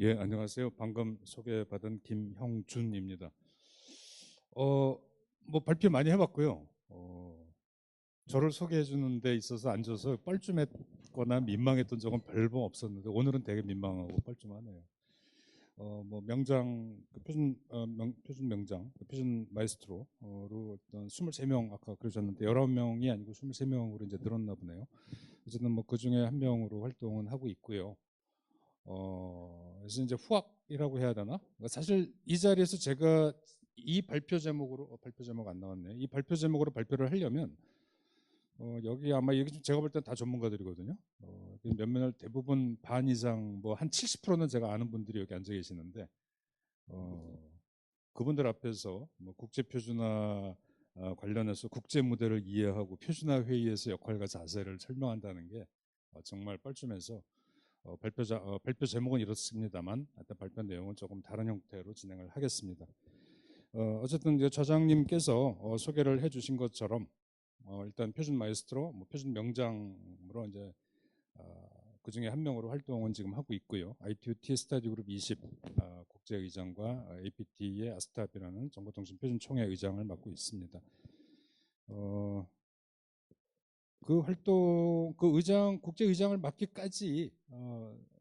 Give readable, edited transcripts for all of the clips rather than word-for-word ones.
예, 안녕하세요. 방금 소개받은 김형준입니다. 뭐 발표 많이 해봤고요. 저를 소개해 주는 데 있어서 앉아서 뻘쭘했거나 민망했던 적은 별로 없었는데 오늘은 되게 민망하고 뻘쭘하네요. 뭐 명장, 표준 명장, 표준 마이스트로로 어떤 23명 아까 그러셨는데 19명이 아니고 23명으로 이제 늘었나 보네요. 어쨌든 뭐 그 중에 한 명으로 활동은 하고 있고요. 그래서 이제 후학이라고 해야 되나? 그러니까 사실 이 자리에서 제가 이 발표 제목으로 발표 제목 안 나왔네. 이 발표 제목으로 발표를 하려면 여기 아마 여기 제가 볼 땐 다 전문가들이거든요. 몇몇 대부분 반 이상 뭐 한 70%는 제가 아는 분들이 여기 앉아 계시는데 그분들 앞에서 뭐 국제 표준화 관련해서 국제 무대를 이해하고 표준화 회의에서 역할과 자세를 설명한다는 게 정말 뻘쭘해서 발표 제목은 이렇습니다만 하여튼 발표 내용은 조금 다른 형태로 진행을 하겠습니다. 어쨌든 이제 저장님께서 소개를 해주신 것처럼 일단 표준 마이스트로, 뭐 표준 명장으로 이제 그 중에 한 명으로 활동은 지금 하고 있고요. ITUT 스타디 그룹 20 국제의장과 APT의 아스탑이라는 정보통신 표준총회 의장을 맡고 있습니다. 그 활동, 그 의장, 국제의장을 맡기까지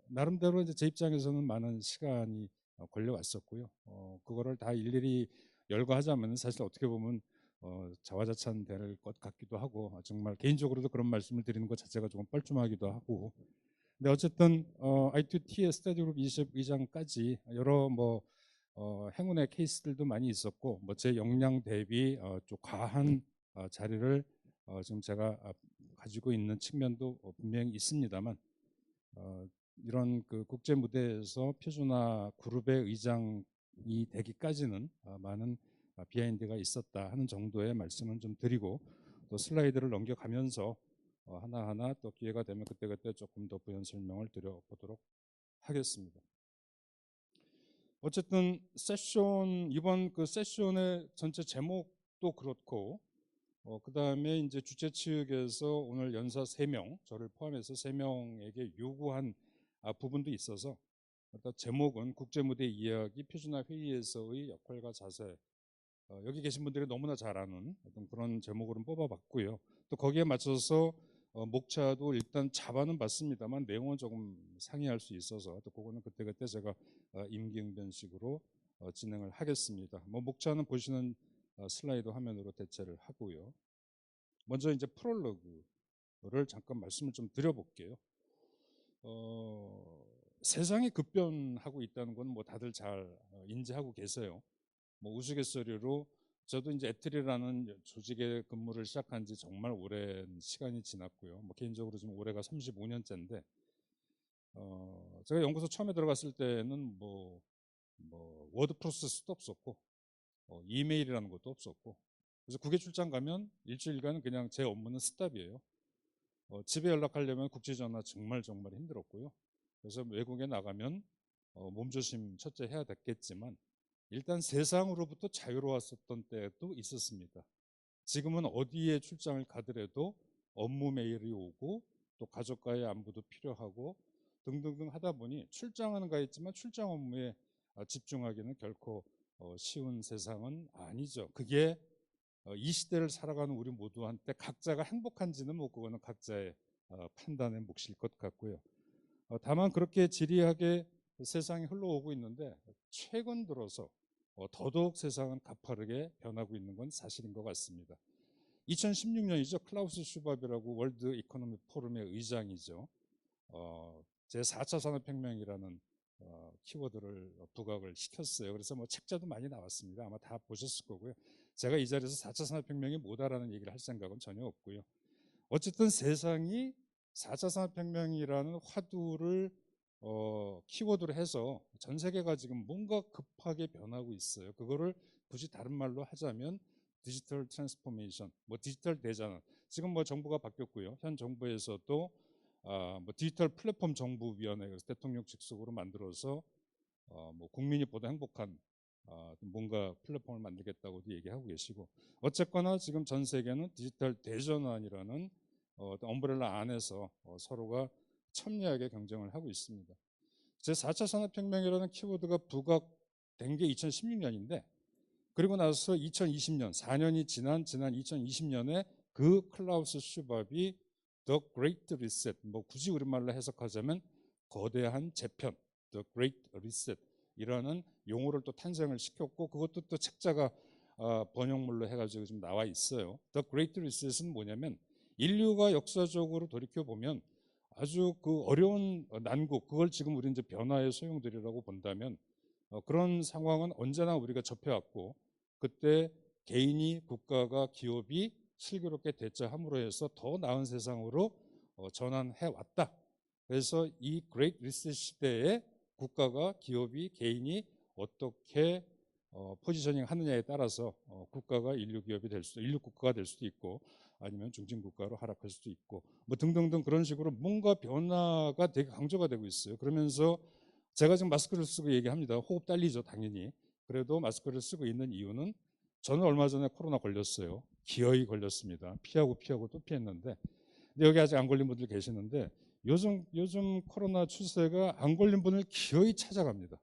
나름대로 이제 제 입장에서는 많은 시간이 걸려왔었고요. 그거를 다 일일이 열거하자면 사실 어떻게 보면 자화자찬될 것 같기도 하고 정말 개인적으로도 그런 말씀을 드리는 것 자체가 조금 뻘쭘하기도 하고. 근데 어쨌든 ITT의 스타디 그룹 20 의장까지 여러 뭐 행운의 케이스들도 많이 있었고 뭐 제 역량 대비 좀 과한 자리를 지금 제가 가지고 있는 측면도 분명히 있습니다만 이런 그 국제 무대에서 표준화 그룹의 의장이 되기까지는 많은 비하인드가 있었다 하는 정도의 말씀을 좀 드리고 또 슬라이드를 넘겨가면서 하나하나 또 기회가 되면 그때그때 조금 더 부연 설명을 드려보도록 하겠습니다. 어쨌든 세션 이번 그 세션의 전체 제목도 그렇고 그 다음에 이제 주최 측에서 오늘 연사 3명, 저를 포함해서 3명에게 요구한 부분도 있어서 일단 제목은 국제무대 이야기 표준화 회의에서의 역할과 자세. 여기 계신 분들이 너무나 잘 아는 어떤 그런 제목으로 뽑아봤고요. 또 거기에 맞춰서 목차도 일단 잡아는 봤습니다만 내용은 조금 상이할 수 있어서 또 그거는 그때그때 제가 임기응변식으로 진행을 하겠습니다. 뭐 목차는 보시는 슬라이드 화면으로 대체를 하고요. 먼저 이제 프롤로그를 잠깐 말씀을 좀 드려볼게요. 세상이 급변하고 있다는 건 뭐 다들 잘 인지하고 계세요. 뭐 우스갯소리로 저도 이제 애틀이라는 조직의 근무를 시작한 지 정말 오랜 시간이 지났고요. 뭐 개인적으로 지금 올해가 35년째인데 제가 연구소 처음에 들어갔을 때는 뭐 워드 프로세스도 없었고 이메일이라는 것도 없었고 그래서 국외 출장 가면 일주일간은 그냥 제 업무는 스탑이에요. 집에 연락하려면 국제전화 정말 힘들었고요. 그래서 외국에 나가면 몸조심 첫째 해야 됐겠지만 일단 세상으로부터 자유로웠었던 때도 있었습니다. 지금은 어디에 출장을 가더라도 업무 메일이 오고 또 가족과의 안부도 필요하고 등등등 하다 보니 출장은 가있지만 출장 업무에 집중하기는 결코 쉬운 세상은 아니죠. 그게 이 시대를 살아가는 우리 모두한테 각자가 행복한지는 뭐 그거는 각자의 판단의 몫일 것 같고요. 다만 그렇게 지리하게 세상이 흘러오고 있는데 최근 들어서 더더욱 세상은 가파르게 변하고 있는 건 사실인 것 같습니다. 2016년이죠. 클라우스 슈밥이라고 월드 이코노미 포럼의 의장이죠. 제4차 산업혁명이라는 키워드를 부각을 시켰어요. 그래서 뭐 책자도 많이 나왔습니다. 아마 다 보셨을 거고요. 제가 이 자리에서 4차 산업혁명이 뭐다라는 얘기를 할 생각은 전혀 없고요. 어쨌든 세상이 4차 산업혁명이라는 화두를 키워드로 해서 전 세계가 지금 뭔가 급하게 변하고 있어요. 그거를 굳이 다른 말로 하자면 디지털 트랜스포메이션, 뭐 디지털 대전환. 지금 뭐 정부가 바뀌었고요. 현 정부에서도 뭐 디지털 플랫폼 정부위원회 그래서 대통령 직속으로 만들어서 뭐 국민이 보다 행복한 뭔가 플랫폼을 만들겠다고도 얘기하고 계시고 어쨌거나 지금 전 세계는 디지털 대전환이라는 엄브렐라 안에서 서로가 첨예하게 경쟁을 하고 있습니다. 제4차 산업혁명이라는 키워드가 부각된 게 2016년인데 그리고 나서 2020년, 4년이 지난 2020년에 그 클라우스 슈밥이 The Great Reset, 뭐 굳이 우리말로 해석하자면 거대한 재편, The Great Reset 이라는 용어를 또 탄생을 시켰고 그것도 또 책자가 번역물로 해가지고 지금 나와 있어요. The Great Reset은 뭐냐면 인류가 역사적으로 돌이켜 보면 아주 그 어려운 난국, 그걸 지금 우리 이제 변화의 소용돌이라고 본다면 그런 상황은 언제나 우리가 접해왔고 그때 개인이 국가가 기업이 슬기롭게 대처함으로 해서 더 나은 세상으로 전환해 왔다. 그래서 이 그레이트 리셋 시대에 국가가 기업이 개인이 어떻게 포지셔닝 하느냐에 따라서 국가가 인류 기업이 될 수도 인류 국가가 될 수도 있고 아니면 중진 국가로 하락할 수도 있고 뭐 등등등 그런 식으로 뭔가 변화가 되게 강조가 되고 있어요. 그러면서 제가 지금 마스크를 쓰고 얘기합니다. 호흡 딸리죠, 당연히. 그래도 마스크를 쓰고 있는 이유는 저는 얼마 전에 코로나 걸렸어요. 기어이 걸렸습니다. 피하고 또 피했는데 근데 여기 아직 안 걸린 분들 계시는데 요즘 코로나 추세가 안 걸린 분을 기어이 찾아갑니다.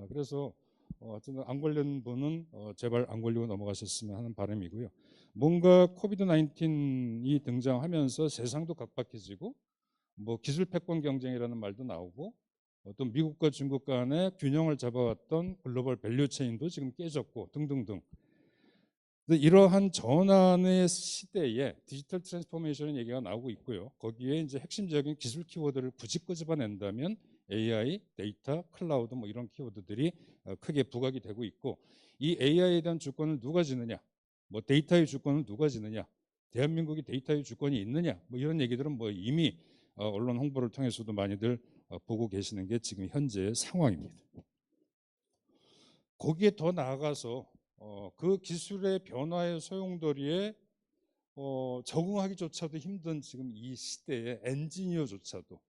그래서 하여튼 안 걸린 분은 제발 안 걸리고 넘어가셨으면 하는 바람이고요. 뭔가 코비드 19이 등장하면서 세상도 각박해지고 뭐 기술 패권 경쟁이라는 말도 나오고 또 미국과 중국 간의 균형을 잡아왔던 글로벌 밸류 체인도 지금 깨졌고 등등등. 이러한 전환의 시대에 디지털 트랜스포메이션 얘기가 나오고 있고요. 거기에 이제 핵심적인 기술 키워드를 굳이 끄집어낸다면 AI, 데이터, 클라우드 뭐 이런 키워드들이 크게 부각이 되고 있고 이 AI에 대한 주권을 누가 지느냐, 뭐 데이터의 주권을 누가 지느냐, 대한민국이 데이터의 주권이 있느냐, 뭐 이런 얘기들은 뭐 이미 언론 홍보를 통해서도 많이들 보고 계시는 게 지금 현재의 상황입니다. 거기에 더 나아가서 그 기술의 변화의 소용돌이에 적응하기조차도 힘든 지금 이 시대의 엔지니어조차도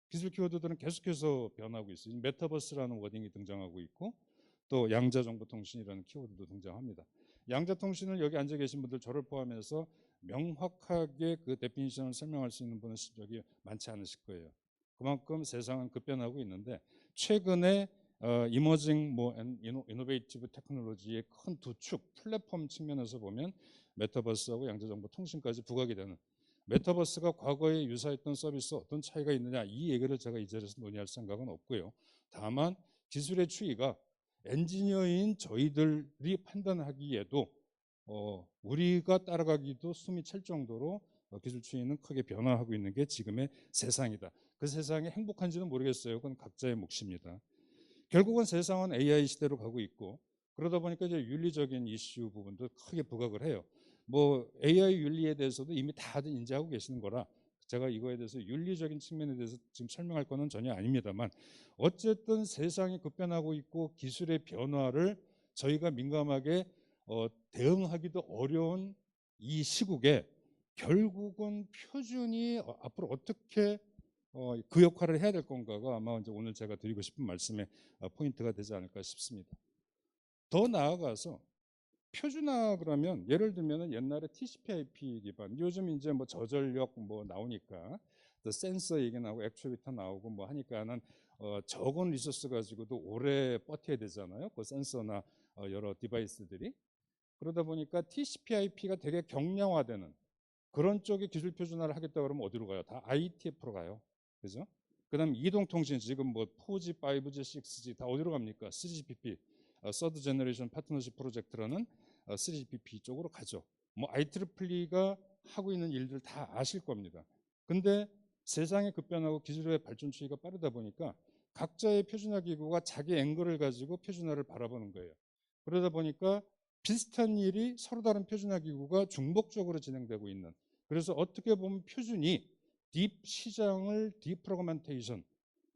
기술 키워드들은 계속해서 변하고 있어요. 메타버스라는 워딩이 등장하고 있고 또 양자정보통신이라는 키워드도 등장합니다. 양자통신을 여기 앉아 계신 분들 저를 포함해서 명확하게 그 데피니션을 설명할 수 있는 분은 여기 많지 않으실 거예요. 그만큼 세상은 급변하고 있는데 최근에 이머징 뭐 이노베이티브 테크놀로지의 큰 두 축 플랫폼 측면에서 보면 메타버스하고 양자정보통신까지 부각이 되는 메타버스가 과거에 유사했던 서비스 어떤 차이가 있느냐 이 얘기를 제가 이 자리에서 논의할 생각은 없고요. 다만 기술의 추이가 엔지니어인 저희들이 판단하기에도 우리가 따라가기도 숨이 찰 정도로 기술 추이는 크게 변화하고 있는 게 지금의 세상이다. 그 세상이 행복한지는 모르겠어요. 그건 각자의 몫입니다. 결국은 세상은 AI 시대로 가고 있고 그러다 보니까 이제 윤리적인 이슈 부분도 크게 부각을 해요. 뭐 AI 윤리에 대해서도 이미 다들 인지하고 계시는 거라 제가 이거에 대해서 윤리적인 측면에 대해서 지금 설명할 거는 전혀 아닙니다만 어쨌든 세상이 급변하고 있고 기술의 변화를 저희가 민감하게 대응하기도 어려운 이 시국에 결국은 표준이 앞으로 어떻게 그 역할을 해야 될 건가가 아마 이제 오늘 제가 드리고 싶은 말씀의 포인트가 되지 않을까 싶습니다. 더 나아가서 표준화 그러면 예를 들면 옛날에 TCP/IP 기반 요즘 이제 뭐 저전력 뭐 나오니까 또 센서 얘기 나오고 액추에이터 나오고 뭐 하니까는 적은 리소스 가지고도 오래 버텨야 되잖아요. 그 센서나 여러 디바이스들이 그러다 보니까 TCP/IP가 되게 경량화되는 그런 쪽의 기술 표준화를 하겠다 그러면 어디로 가요? 다 IETF로 가요. 그죠? 그다음 이동통신 지금 뭐 4G, 5G, 6G 다 어디로 갑니까? 3GPP, 서드 제너레이션 파트너십 프로젝트라는 3GPP 쪽으로 가죠. 뭐 IEEE가 하고 있는 일들 다 아실 겁니다. 근데 세상의 급변하고 기술의 발전 추이가 빠르다 보니까 각자의 표준화 기구가 자기 앵글을 가지고 표준화를 바라보는 거예요. 그러다 보니까 비슷한 일이 서로 다른 표준화 기구가 중복적으로 진행되고 있는 그래서 어떻게 보면 표준이 딥 시장을 디프로그멘테이션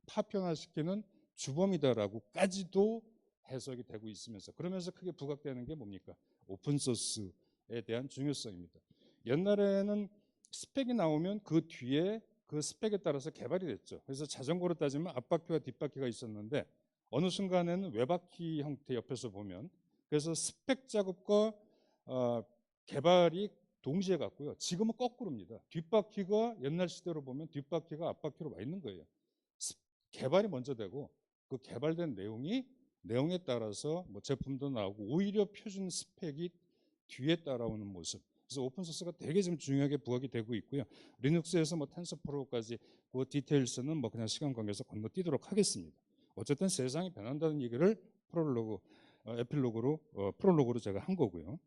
파편화시키는 주범이다라고까지도 해석이 되고 있으면서 그러면서 크게 부각되는 게 뭡니까? 오픈소스에 대한 중요성입니다. 옛날에는 스펙이 나오면 그 뒤에 그 스펙에 따라서 개발이 됐죠. 그래서 자전거로 따지면 앞바퀴와 뒷바퀴가 있었는데 어느 순간에는 외바퀴 형태 옆에서 보면 그래서 스펙 작업과 개발이 동시에 갔고요. 지금은 거꾸로입니다. 뒷바퀴가 옛날 시대로 보면 뒷바퀴가 앞바퀴로 와 있는 거예요. 개발이 먼저 되고 그 개발된 내용에 따라서 뭐 제품도 나오고 오히려 표준 스펙이 뒤에 따라오는 모습. 그래서 오픈소스가 되게 좀 중요하게 부각이 되고 있고요. 리눅스에서 뭐 텐서프로까지 그 디테일스는 뭐 그냥 시간 관계에서 건너뛰도록 하겠습니다. 어쨌든 세상이 변한다는 얘기를 프롤로그로 제가 한 거고요.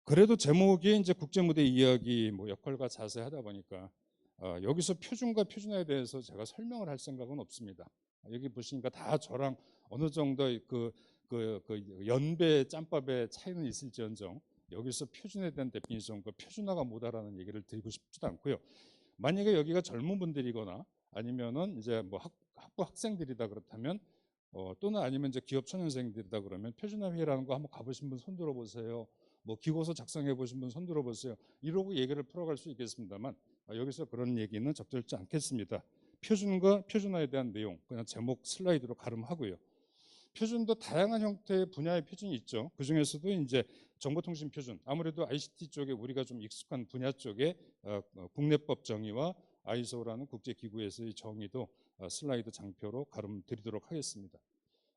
그래도 제목이 이제 국제무대 이야기 뭐 역할과 자세 하다 보니까 여기서 표준과 표준화에 대해서 제가 설명을 할 생각은 없습니다. 여기 보시니까 다 저랑 어느 정도 그 연배 짬밥의 차이는 있을지언정 여기서 표준에 대한 데피니션과 표준화가 뭐다라는 얘기를 드리고 싶지도 않고요. 만약에 여기가 젊은 분들이거나 아니면은 이제 뭐 학부 학생들이다 그렇다면 또는 아니면 이제 기업 초년생들이다 그러면 표준화 회의라는 거 한번 가보신 분 손 들어보세요. 뭐 기고서 작성해 보신 분 손 들어보세요. 이러고 얘기를 풀어갈 수 있겠습니다만 여기서 그런 얘기는 적절치 않겠습니다. 표준과 표준화에 대한 내용 그냥 제목 슬라이드로 가름하고요. 표준도 다양한 형태의 분야의 표준이 있죠. 그 중에서도 이제 정보통신 표준, 아무래도 ICT 쪽에 우리가 좀 익숙한 분야 쪽에 국내법 정의와 아이소라는 국제기구에서의 정의도 슬라이드 장표로 가름 드리도록 하겠습니다.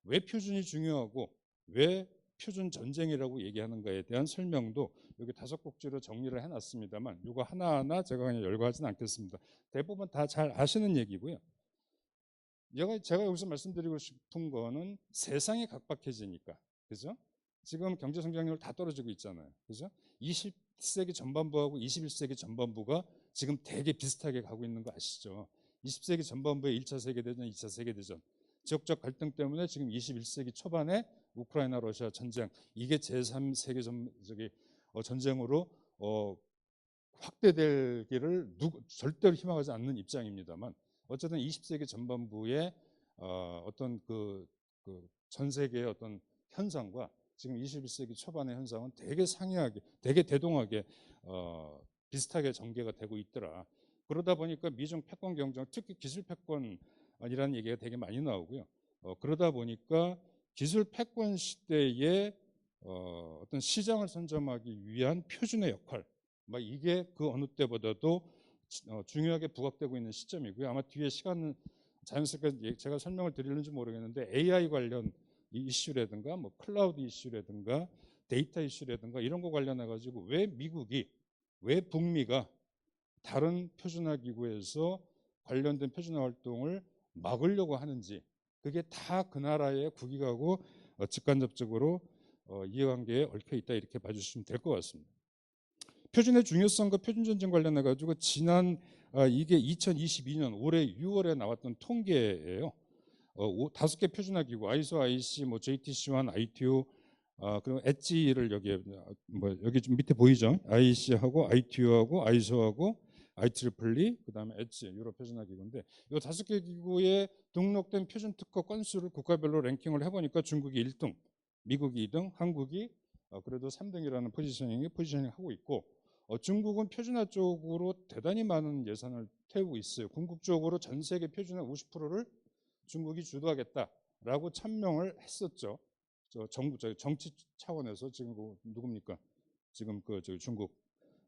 왜 표준이 중요하고 왜 표준 전쟁이라고 얘기하는가에 대한 설명도 여기 5곡지로 정리를 해놨습니다만 이거 하나하나 제가 그냥 열거하지는 않겠습니다. 대부분 다 잘 아시는 얘기고요. 제가 여기서 말씀드리고 싶은 거는 세상이 각박해지니까, 그죠? 지금 경제 성장률 다 떨어지고 있잖아요, 그죠? 20세기 전반부하고 21세기 전반부가 지금 되게 비슷하게 가고 있는 거 아시죠? 20세기 전반부에 1차 세계대전, 2차 세계대전, 지역적 갈등 때문에 지금 21세기 초반에 우크라이나 러시아 전쟁, 이게 제3세계 전쟁으로 확대되기를 절대로 희망하지 않는 입장입니다만 어쨌든 20세기 전반부의 어떤 전 세계의 어떤 현상과 지금 21세기 초반의 현상은 되게 상이하게, 되게 대동하게 비슷하게 전개가 되고 있더라. 그러다 보니까 미중 패권 경쟁, 특히 기술 패권이라는 얘기가 되게 많이 나오고요. 그러다 보니까 기술 패권 시대에 어떤 시장을 선점하기 위한 표준의 역할, 막 이게 그 어느 때보다도 중요하게 부각되고 있는 시점이고요. 아마 뒤에 시간은 자연스럽게 제가 설명을 드리는지 모르겠는데 AI 관련 이슈라든가 뭐 클라우드 이슈라든가 데이터 이슈라든가 이런 거 관련해 가지고 왜 북미가 다른 표준화 기구에서 관련된 표준화 활동을 막으려고 하는지 그게 다 그 나라의 국익하고 직간접적으로 이해관계에 얽혀 있다 이렇게 봐주시면 될 것 같습니다. 표준의 중요성과 표준 전쟁 관련해 가지고 지난 이게 2022년 올해 6월에 나왔던 통계예요. 5개 표준화 기구 아이소, IC, 뭐 JTC1, ITU, 그리고 엣지를 여기 좀 밑에 보이죠? IC하고 ITU하고 아이소하고 IEEE, 그다음에 엣지 유럽 표준화 기구인데 이 5개 기구에 등록된 표준 특허 건수를 국가별로 랭킹을 해보니까 중국이 1등, 미국이 2등, 한국이 그래도 3등이라는 포지셔닝 하고 있고 중국은 표준화 쪽으로 대단히 많은 예산을 태우고 있어요. 궁극적으로 전 세계 표준화 50%를 중국이 주도하겠다라고 천명을 했었죠. 정치 차원에서 지금 누굽니까? 지금 중국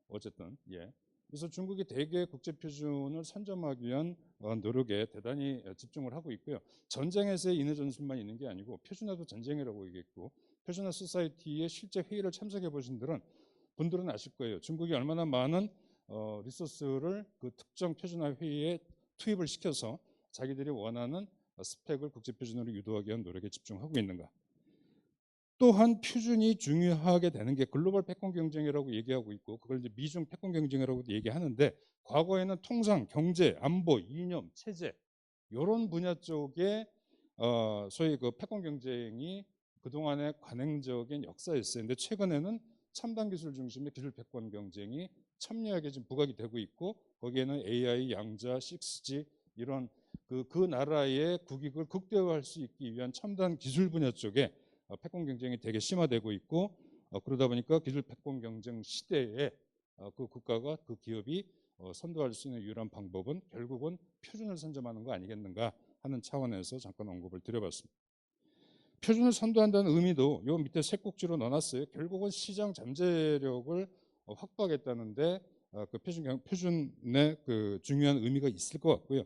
어쨌든 예. 그래서 중국이 대개 국제 표준을 선점하기 위한 노력에 대단히 집중을 하고 있고요. 전쟁에서의 인해 전술만 있는 게 아니고 표준화도 전쟁이라고 얘기했고 표준화 소사이티의 실제 회의를 참석해 보신 분들은 아실 거예요. 중국이 얼마나 많은 리소스를 그 특정 표준화 회의에 투입을 시켜서 자기들이 원하는 스펙을 국제 표준으로 유도하기 위한 노력에 집중하고 있는가. 또한 표준이 중요하게 되는 게 글로벌 패권 경쟁이라고 얘기하고 있고 그걸 이제 미중 패권 경쟁이라고도 얘기하는데 과거에는 통상, 경제, 안보, 이념, 체제 이런 분야 쪽에 소위 그 패권 경쟁이 그동안의 관행적인 역사였어요. 근데 최근에는 첨단 기술 중심의 기술 패권 경쟁이 첨예하게 지금 부각이 되고 있고 거기에는 AI, 양자, 6G 이런 그 나라의 국익을 극대화할 수 있기 위한 첨단 기술 분야 쪽에 패권 경쟁이 되게 심화되고 있고 그러다 보니까 기술 패권 경쟁 시대에 그 국가가 그 기업이 선도할 수 있는 유일한 방법은 결국은 표준을 선점하는 거 아니겠는가 하는 차원에서 잠깐 언급을 드려봤습니다. 표준을 선도한다는 의미도 요 밑에 세 꼭지로 넣어놨어요. 결국은 시장 잠재력을 확보하겠다는데 그 표준의 그 중요한 의미가 있을 것 같고요.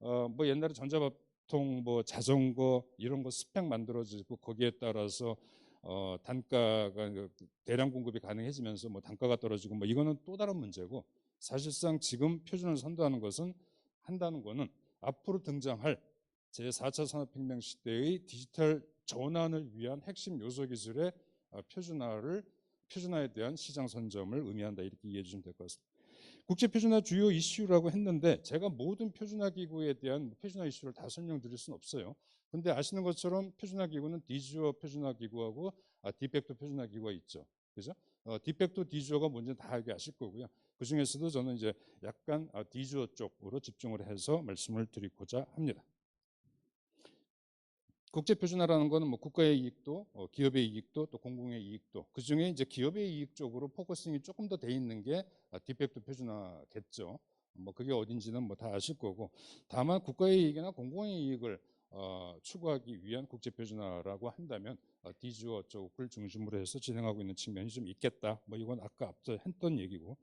뭐 옛날에 전자밥통, 뭐 자전거 이런 거 스펙 만들어지고 거기에 따라서 단가가 대량 공급이 가능해지면서 뭐 단가가 떨어지고 뭐 이거는 또 다른 문제고, 사실상 지금 표준을 선도하는 것은 한다는 거는 앞으로 등장할 제4차 산업혁명 시대의 디지털 전환을 위한 핵심 요소 기술의 표준화에 대한 시장 선점을 의미한다, 이렇게 이해해 주시면 될 것 같습니다. 국제 표준화 주요 이슈라고 했는데 제가 모든 표준화 기구에 대한 표준화 이슈를 다 설명드릴 수는 없어요. 근데 아시는 것처럼 표준화 기구는 디주어 표준화 기구하고 디팩토 표준화 기구가 있죠. 그죠? 디팩토 디주어가 뭔지 다 알게 아실 거고요. 그 중에서도 저는 이제 약간 디주어 쪽으로 집중을 해서 말씀을 드리고자 합니다. 국제 표준화라는 거는 뭐 국가의 이익도, 기업의 이익도, 또 공공의 이익도, 그 중에 이제 기업의 이익 쪽으로 포커싱이 조금 더 돼 있는 게 디팩토 표준화겠죠. 뭐 그게 어딘지는 뭐 다 아실 거고, 다만 국가의 이익이나 공공의 이익을 추구하기 위한 국제 표준화라고 한다면 디주어 쪽을 중심으로 해서 진행하고 있는 측면이 좀 있겠다. 뭐 이건 아까 앞서 했던 얘기고,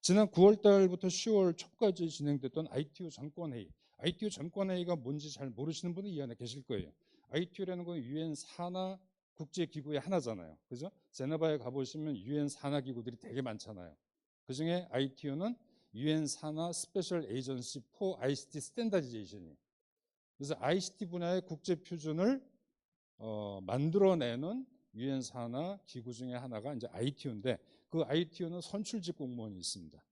지난 9월 달부터 10월 초까지 진행됐던 ITU 전권회의, ITU 전권회의가 뭔지 잘 모르시는 분이 이 안에 계실 거예요. ITU라는 건 유엔 산하 국제기구의 하나잖아요. 그죠? 제네바에 가보시면 유엔 산하 기구들이 되게 많잖아요. 그 중에 ITU는 유엔 산하 스페셜 에이전시 포 ICT 스탠다디제이션이에요. 그래서 ICT 분야의 국제 표준을 만들어내는 유엔 산하 기구 중에 하나가 이제 ITU인데, 그 ITU는 선출직 공무원이 있습니다.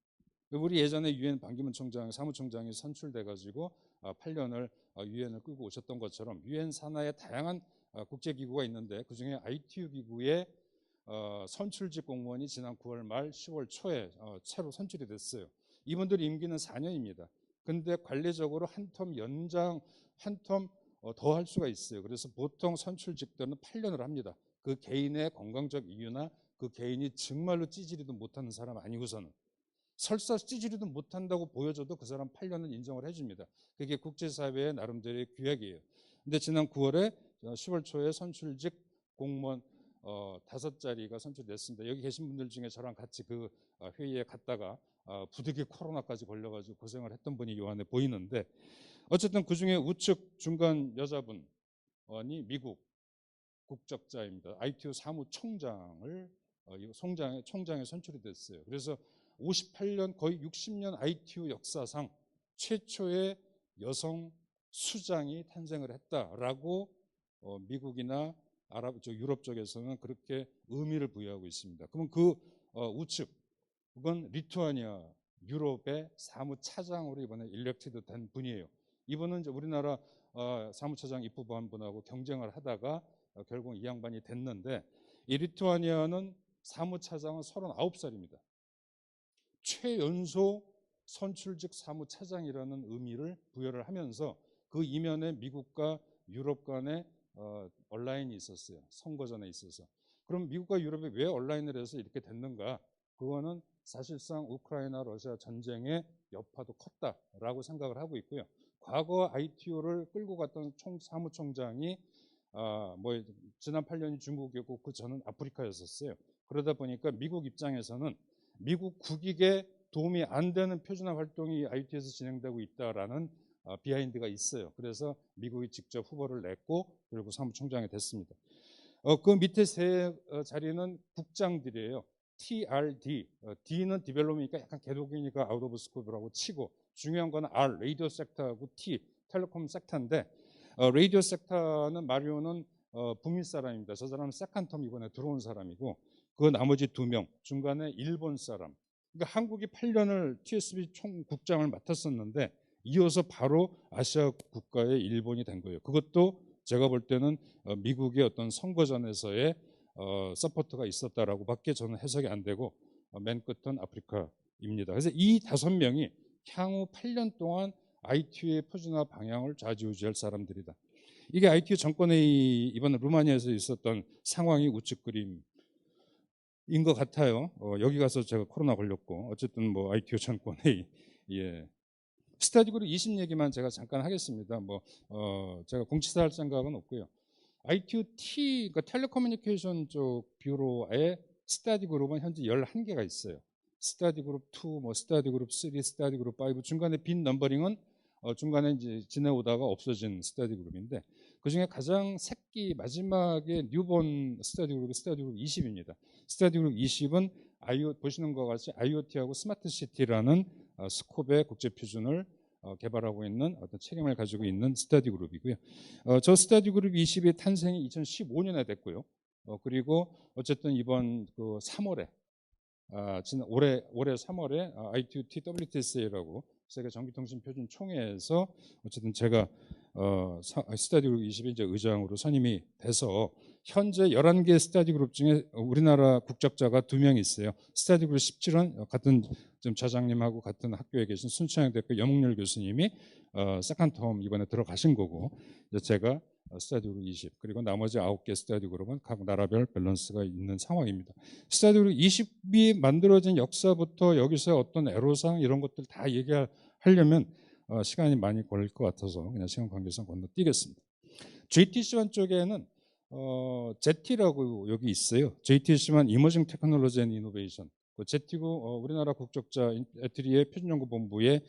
우리 예전에 유엔 반기문 총장, 사무총장이 선출돼가지고 8년을 유엔을 끌고 오셨던 것처럼 유엔 산하에 다양한 국제기구가 있는데, 그중에 ITU 기구의 선출직 공무원이 지난 9월 말 10월 초에 새로 선출이 됐어요. 이분들 임기는 4년입니다. 근데 관례적으로 한 텀 연장, 한 텀 더 할 수가 있어요. 그래서 보통 선출직들은 8년을 합니다. 그 개인의 건강적 이유나 그 개인이 정말로 찌질이도 못하는 사람 아니고서는, 설사 찌질이도 못한다고 보여줘도 그 사람 8년은 인정을 해줍니다. 그게 국제사회의 나름대로의 규약이에요. 근데 지난 9월에 10월 초에 선출직 공무원 5자리가 선출됐습니다. 여기 계신 분들 중에 저랑 같이 그 회의에 갔다가 부득이 코로나까지 걸려가지고 고생을 했던 분이 요 안에 보이는데, 어쨌든 그중에 우측 중간 여자분이 미국 국적자입니다. ITU 사무총장을 총장에 선출이 됐어요. 그래서 58년 거의 60년 ITU 역사상 최초의 여성 수장이 탄생을 했다라고 미국이나 유럽 쪽에서는 그렇게 의미를 부여하고 있습니다. 그러면 그 우측, 그건 리투아니아 유럽의 사무차장으로 이번에 일렉티드 된 분이에요. 이분은 이제 우리나라 사무처장 입후보한 분하고 경쟁을 하다가 결국 이 양반이 됐는데, 이 리투아니아는 사무차장은 39살입니다. 최연소 선출직 사무차장이라는 의미를 부여를 하면서 그 이면에 미국과 유럽 간의 온라인이 있었어요. 선거 전에 있어서. 그럼 미국과 유럽이 왜 온라인을 해서 이렇게 됐는가? 그거는 사실상 우크라이나 러시아 전쟁의 여파도 컸다라고 생각을 하고 있고요. 과거 ITU를 끌고 갔던 사무총장이 뭐 지난 8년이 중국이었고 그 전은 아프리카였었어요. 그러다 보니까 미국 입장에서는 미국 국익에 도움이 안 되는 표준화 활동이 ITU에서 진행되고 있다라는 비하인드가 있어요. 그래서 미국이 직접 후보를 냈고 그리고 사무총장이 됐습니다. 그 밑에 세 자리는 국장들이에요. TRD, D는 디벨롭이니까 약간 개독이니까 아웃 오브 스코프라고 치고, 중요한 거는 R, 레이디오 섹터하고 T, 텔레콤 섹터인데, 레이디오 섹터는 마리오는 북미 사람입니다. 저 사람은 세컨텀 이번에 들어온 사람이고, 그 나머지 2명, 중간에 일본 사람. 그러니까 한국이 8년을 TSB 총국장을 맡았었는데 이어서 바로 아시아 국가의 일본이 된 거예요. 그것도 제가 볼 때는 미국의 어떤 선거전에서의 서포트가 있었다라고 밖에 저는 해석이 안 되고, 맨 끝은 아프리카입니다. 그래서 이 5명이 향후 8년 동안 ITU의 표준화 방향을 좌지우지할 사람들이다. 이게 ITU 정권회의 이번 루마니아에서 있었던 상황이 우측 그림인 것 같아요. 여기 가서 제가 코로나 걸렸고, 어쨌든 뭐 ITU 정권회의, 예. 스터디 그룹 20 얘기만 제가 잠깐 하겠습니다. 제가 공치사 할 생각은 없고요. ITU-T, 그러니까 텔레커뮤니케이션 쪽 뷰로의 스터디 그룹은 현재 11개가 있어요. 스터디 그룹 2, 스터디 그룹 3, 스터디 그룹 5, 중간에 빈 넘버링은 중간에 이제 지내오다가 없어진 스터디 그룹인데 그중에 가장 새끼 마지막에 뉴본 스터디 그룹이 스터디 그룹 20입니다. 스터디 그룹 20은 보시는 것 같이 IoT하고 스마트 시티라는 스콥의 국제 표준을 개발하고 있는 어떤 책임을 가지고 있는 스터디 그룹이고요. 저 스터디 그룹 20의 탄생이 2015년에 됐고요. 그리고 어쨌든 이번 그 3월에 지난 올해 3월에 ITUT WTSA라고 세계 전기통신 표준 총회에서 어쨌든 제가 스터디 그룹 20의 이제 의장으로 선임이 돼서 현재 11개 스터디 그룹 중에 우리나라 국적자가 2명 있어요. 스터디 그룹 17은 같은 지금 차장님하고 같은 학교에 계신 순천향 대학교 염웅열 교수님이 세컨 텀 이번에 들어가신 거고 제가 스터디 그룹 20 그리고 나머지 9개 스터디 그룹은 각 나라별 밸런스가 있는 상황입니다. 스터디 그룹 20이 만들어진 역사부터 여기서 어떤 애로사항 이런 것들 다 얘기하려면 시간이 많이 걸릴 것 같아서 그냥 시간 관계상 건너뛰겠습니다. JTC1 쪽에는 ZT라고 여기 있어요. JTC1 이머징 테크놀로지 앤 이노베이션. ZT고 우리나라 국적자 에트리의 표준연구본부의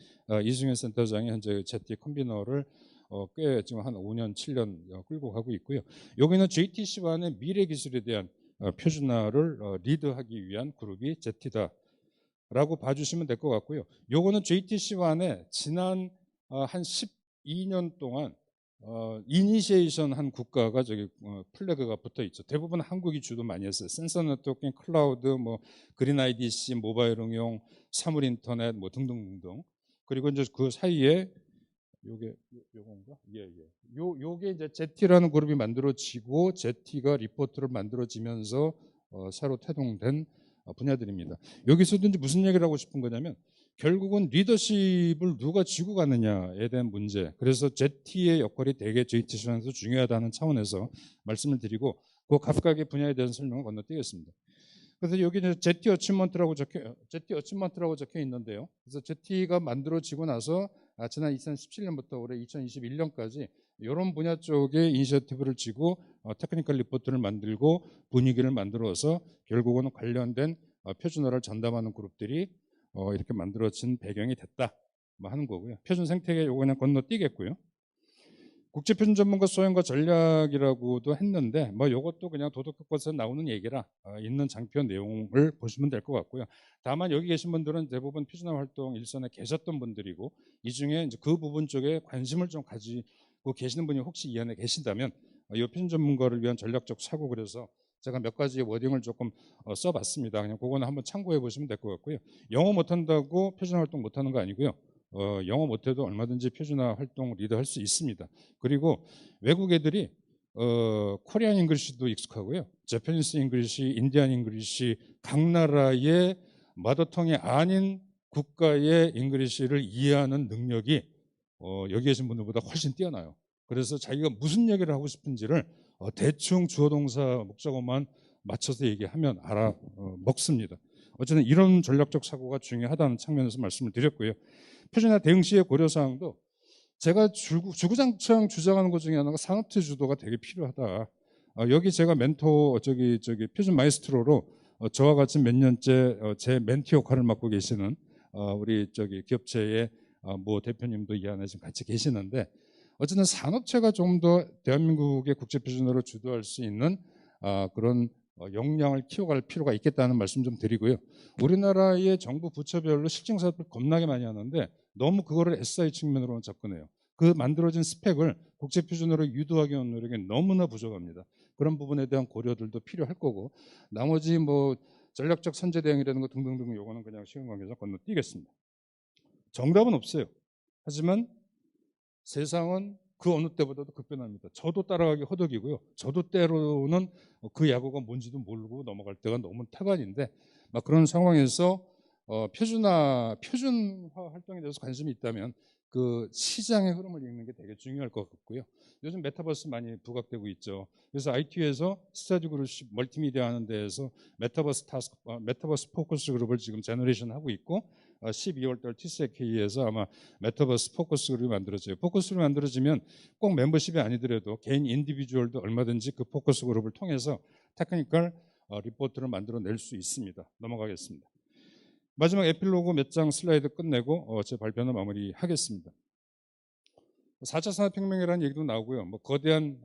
이승현 센터장이 현재 ZT 컨비너를 꽤 지금 한 5년, 7년 끌고 가고 있고요. 여기는 JTC1의 미래 기술에 대한 표준화를 리드하기 위한 그룹이 ZT다라고 봐주시면 될 것 같고요. 요거는 JTC1의 지난 한 12년 동안 이니시에이션 한 국가가 저기 플래그가 붙어 있죠. 대부분 한국이 주도 많이 했어요. 센서 네트워킹, 클라우드, 뭐 그린 IDC, 모바일 응용, 사물 인터넷 뭐 등등등등. 그리고 이제 그 사이에 요건가? 예. 요게 이제 ZT라는 그룹이 만들어지고 ZT가 리포트를 만들어지면서 새로 태동된 분야들입니다. 여기서도 이제 무슨 얘기를 하고 싶은 거냐면 결국은 리더십을 누가 쥐고 가느냐에 대한 문제. 그래서 ZT의 역할이 되게 JTC에서 중요하다는 차원에서 말씀을 드리고 그 각각의 분야에 대한 설명을 건너뛰겠습니다. 그래서 여기는 ZT 어치먼트라고 적혀 있는데요. 그래서 ZT가 만들어지고 나서 지난 2017년부터 올해 2021년까지 이런 분야 쪽에 이니셔티브를 쥐고 테크니컬 리포트를 만들고 분위기를 만들어서 결국은 관련된 표준화를 전담하는 그룹들이 이렇게 만들어진 배경이 됐다 뭐 하는 거고요. 표준 생태계 요거 그냥 건너뛰겠고요. 국제표준 전문가 소양과 전략이라고도 했는데 뭐 이것도 그냥 도덕교과서에 나오는 얘기라 있는 장표 내용을 보시면 될 것 같고요. 다만 여기 계신 분들은 대부분 표준화 활동 일선에 계셨던 분들이고 이 중에 이제 그 부분 쪽에 관심을 좀 가지고 계시는 분이 혹시 이 안에 계신다면 이 표준 전문가를 위한 전략적 사고 그래서 제가 몇 가지 워딩을 조금 써봤습니다. 그냥 그거는 한번 참고해 보시면 될 것 같고요. 영어 못한다고 표준화 활동 못하는 거 아니고요. 영어 못해도 얼마든지 표준화 활동 리드할 수 있습니다. 그리고 외국 애들이 코리안 잉글리시도 익숙하고요. 재패니스 잉글리시, 인디안 잉글리시 각 나라의 마더텅이 아닌 국가의 잉글리시를 이해하는 능력이 여기 계신 분들보다 훨씬 뛰어나요. 그래서 자기가 무슨 얘기를 하고 싶은지를 대충 주어 동사 목적어만 맞춰서 얘기하면 먹습니다. 어쨌든 이런 전략적 사고가 중요하다는 측면에서 말씀을 드렸고요. 표준화 대응 시의 고려사항도 제가 주구장창 주장하는 것 중에 하나가 산업체 주도가 되게 필요하다. 여기 제가 멘토 저기 표준 마이스트로로 저와 같이 몇 년째 제 멘티 역할을 맡고 계시는 우리 저기 기업체의 모 대표님도 이 안에 지금 같이 계시는데 어쨌든 산업체가 좀 더 대한민국의 국제 표준화를 주도할 수 있는 그런 역량을 키워갈 필요가 있겠다는 말씀 좀 드리고요. 우리나라의 정부 부처별로 실증 사업을 겁나게 많이 하는데 너무 그거를 SI 측면으로만 접근해요. 그 만들어진 스펙을 국제 표준으로 유도하기 위한 노력이 너무나 부족합니다. 그런 부분에 대한 고려들도 필요할 거고 나머지 뭐 전략적 선제 대응이라는 거 등등등 요거는 그냥 시간 관계상 건너뛰겠습니다. 정답은 없어요. 하지만 세상은 그 어느 때보다도 급변합니다. 저도 따라가기 허덕이고요. 저도 때로는 그 야구가 뭔지도 모르고 넘어갈 때가 너무 태반인데 막 그런 상황에서 표준화 활동에 대해서 관심이 있다면 그 시장의 흐름을 읽는 게 되게 중요할 것 같고요. 요즘 메타버스 많이 부각되고 있죠. 그래서 IT에서 스터디 그룹 멀티미디어 하는 데에서 메타버스 포커스 그룹을 지금 제너레이션 하고 있고 12월 달 TCK에서 아마 메타버스 포커스 그룹이 만들어져요. 포커스 그룹이 만들어지면 꼭 멤버십이 아니더라도 개인 인디비주얼도 얼마든지 그 포커스 그룹을 통해서 테크니컬 리포트를 만들어낼 수 있습니다. 넘어가겠습니다. 마지막 에필로그 몇 장 슬라이드 끝내고 제 발표는 마무리하겠습니다. 4차 산업혁명이라는 얘기도 나오고요. 뭐 거대한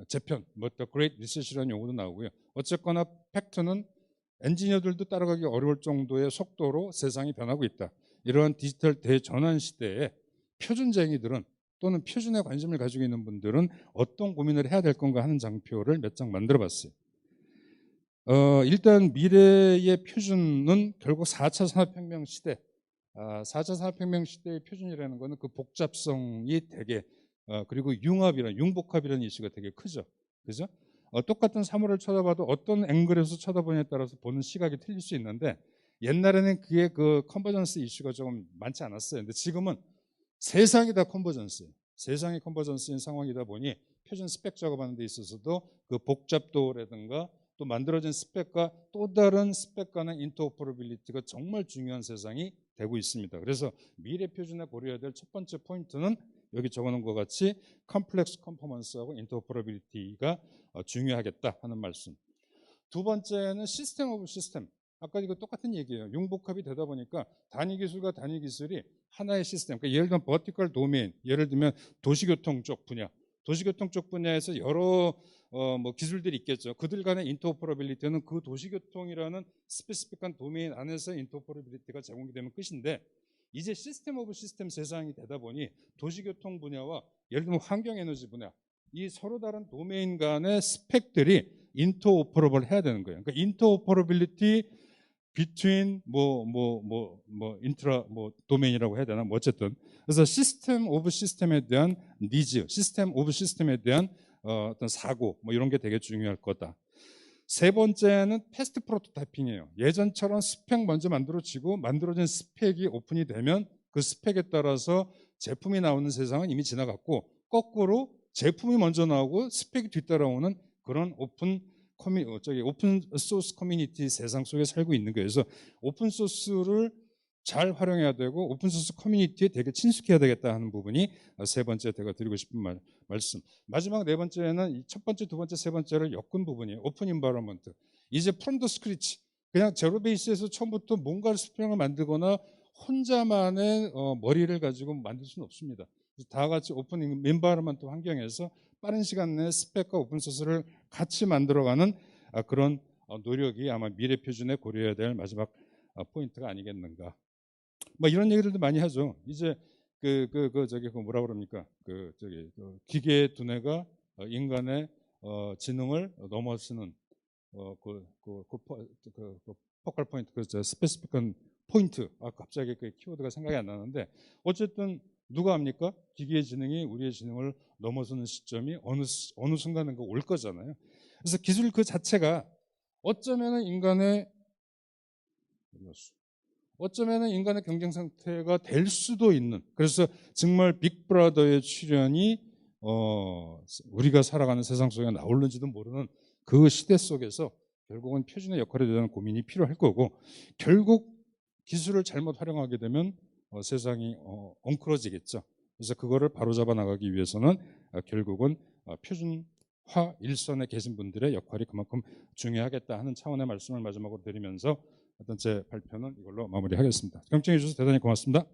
재편, 뭐 The Great Recession이라는 용어도 나오고요. 어쨌거나 팩트는 엔지니어들도 따라가기 어려울 정도의 속도로 세상이 변하고 있다. 이러한 디지털 대전환 시대에 표준쟁이들은 또는 표준에 관심을 가지고 있는 분들은 어떤 고민을 해야 될 건가 하는 장표를 몇 장 만들어 봤어요. 일단 미래의 표준은 결국 4차 산업혁명 시대, 4차 산업혁명 시대의 표준이라는 것은 그 복잡성이 되게 그리고 융복합이라는 이슈가 되게 크죠. 그죠? 똑같은 사물을 쳐다봐도 어떤 앵글에서 쳐다보냐에 따라서 보는 시각이 틀릴 수 있는데 옛날에는 그게 그 컨버전스 이슈가 조금 많지 않았어요. 근데 지금은 세상이 다 컨버전스예요. 세상이 컨버전스인 상황이다 보니 표준 스펙 작업하는 데 있어서도 그 복잡도라든가 또 만들어진 스펙과 또 다른 스펙 간의 인터오퍼러빌리티가 정말 중요한 세상이 되고 있습니다. 그래서 미래 표준에 고려해야 될 첫 번째 포인트는 여기 적어놓은 것 같이 컴플렉스 컨퍼먼스하고 인터오퍼러빌리티가 중요하겠다 하는 말씀. 두 번째는 시스템 오브 시스템. 아까 이거 똑같은 얘기예요. 융복합이 되다 보니까 단위 기술과 단위 기술이 하나의 시스템. 그러니까 예를 들면 버티컬 도메인, 예를 들면 도시교통 쪽 분야, 도시교통 쪽 분야에서 여러 뭐 기술들이 있겠죠. 그들 간의 인터오퍼러빌리티는 그 도시교통이라는 스페시픽한 도메인 안에서 인터오퍼러빌리티가 제공이 되면 끝인데 이제 시스템 오브 시스템 세상이 되다 보니 도시교통 분야와 예를 들면 환경에너지 분야 이 서로 다른 도메인 간의 스펙들이 인터오퍼러블 해야 되는 거예요. 그러니까 인터오퍼러빌리티 between 인트라 도메인이라고 해야 되나 뭐 어쨌든 그래서 시스템 오브 시스템에 대한 니즈, 시스템 오브 시스템에 대한 어떤 사고 뭐 이런 게 되게 중요할 거다. 세 번째는 패스트 프로토타이핑이에요. 예전처럼 스펙 먼저 만들어지고 만들어진 스펙이 오픈이 되면 그 스펙에 따라서 제품이 나오는 세상은 이미 지나갔고 거꾸로 제품이 먼저 나오고 스펙이 뒤따라오는 그런 오픈 소스 커뮤니티 세상 속에 살고 있는 거예요. 그래서 오픈 소스를 잘 활용해야 되고 오픈 소스 커뮤니티에 되게 친숙해야 되겠다 하는 부분이 세 번째 제가 드리고 싶은 말씀. 마지막 네 번째는 첫 번째, 두 번째, 세 번째를 엮은 부분이에요. 오픈 인바이러먼트. 이제 프롬 더 스크래치. 그냥 제로 베이스에서 처음부터 뭔가를 수평을 만들거나 혼자만의 머리를 가지고 만들 수는 없습니다. 다 같이 오픈 인바이러먼트 환경에서 빠른 시간 내에 스펙과 오픈소스를 같이 만들어가는 그런 노력이 아마 미래 표준에 고려해야 될 마지막 포인트가 아니겠는가. 뭐 이런 얘기들도 많이 하죠. 이제 뭐라 그럽니까? 기계의 두뇌가 인간의 지능을 넘어서는 포컬 포인트, 스페시픽한 포인트. 갑자기 그 키워드가 생각이 안 나는데 어쨌든 누가 합니까? 기계의 지능이 우리의 지능을 넘어서는 시점이 어느 순간인가 올 거잖아요. 그래서 기술 그 자체가 어쩌면은 인간의 경쟁 상태가 될 수도 있는. 그래서 정말 빅브라더의 출현이 우리가 살아가는 세상 속에 나올는지도 모르는 그 시대 속에서 결국은 표준의 역할에 대한 고민이 필요할 거고 결국 기술을 잘못 활용하게 되면 세상이 엉클어지겠죠. 그래서 그거를 바로잡아 나가기 위해서는 결국은 표준화 일선에 계신 분들의 역할이 그만큼 중요하겠다 하는 차원의 말씀을 마지막으로 드리면서 어떤 제 발표는 이걸로 마무리하겠습니다. 경청해 주셔서 대단히 고맙습니다.